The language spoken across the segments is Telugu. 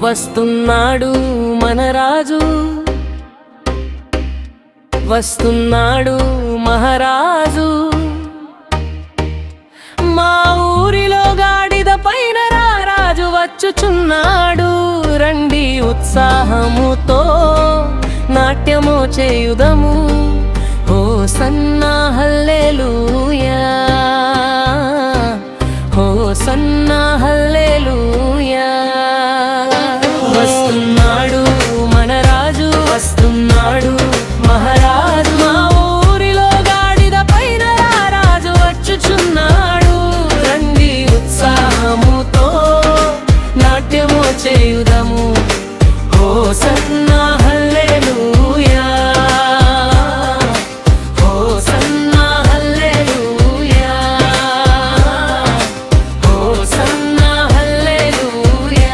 వస్తున్నాడు మన రాజు, వస్తున్నాడు మహారాజు. మా ఊరిలో గాడిద పైన రారాజు వచ్చుచున్నాడు. రండి ఉత్సాహముతో నాట్యము చేయుదము. హోసన్నా హల్లెలూయా, హోసన్నా హల్లెలూయా. వస్తున్నాడు మన రాజు, వస్తున్నాడు మహారాజు. మా ఊరిలో గాడిద పైన రారాజు వచ్చుచున్నాడు. రండి ఉత్సాహముతో నాట్యము చేయుదము. హోసన్నా హల్లెలూయా, హోసన్నా హల్లెలూయా, హోసన్నా హల్లెలూయా.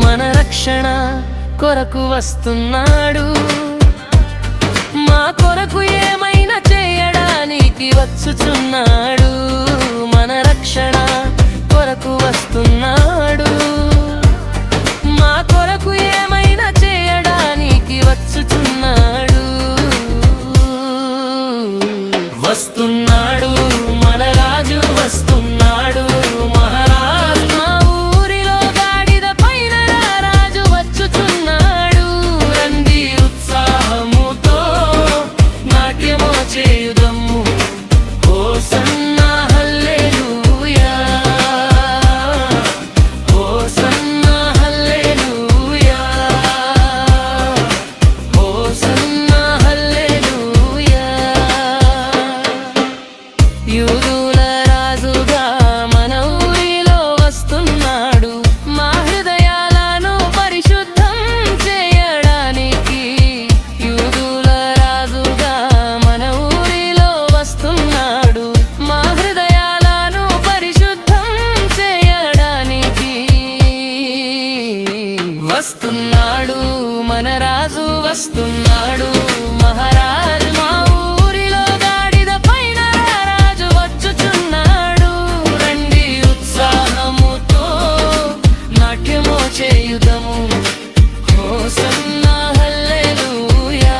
మన రక్షణ కొరకు వస్తున్నాడు. మా కొరకు ఏమైనా చేయడానికి వచ్చుచున్నాడు. మన రక్షణ కొరకు వస్తున్నాడు. మా కొరకు ఏమైనా చేయడానికి వచ్చుచున్నాడు. వస్తున్నాడు మన రాజు, వస్తున్నాడు మహారాజు. మా ఊరిలో గాడిద పైన రారాజు వచ్చుచున్నాడు. రండి ఉత్సాహముతో నాట్యము చేయుదము. హోసన్నా హల్లెలూయా, హోసన్నా హల్లెలూయా, హోసన్నా హల్లెలూయా. యూదుల రాజుగా మన ఊరిలో వస్తున్నాడు. మా హృదయాలను పరిశుద్ధం చేయడానికి. యూదుల రాజుగా మన ఊరిలో వస్తున్నాడు. మా హృదయాలను పరిశుద్ధం చేయడానికి. వస్తున్నాడు మన రాజు, వస్తున్నాడు మహారాజు. మా ఊరిలో గాడిద పైన రారాజు వచ్చుచున్నాడు. రండి ఉత్సాహముతో నాట్యము చేయుదము. హోసన్నా హల్లెలూయా,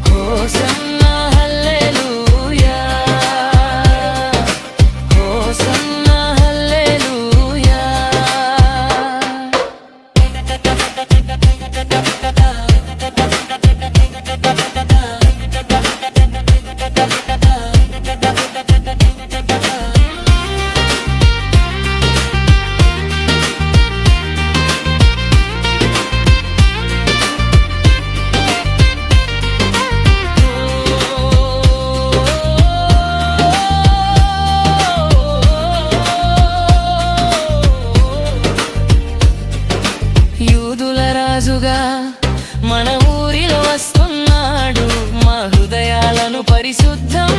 హోసన్నా హల్లెలూయా, హోసన్నా హల్లెలూయా. యూదుల రాజుగా మన ఊరిలో వస్తున్నాడు. మా హృదయాలను పరిశుద్ధం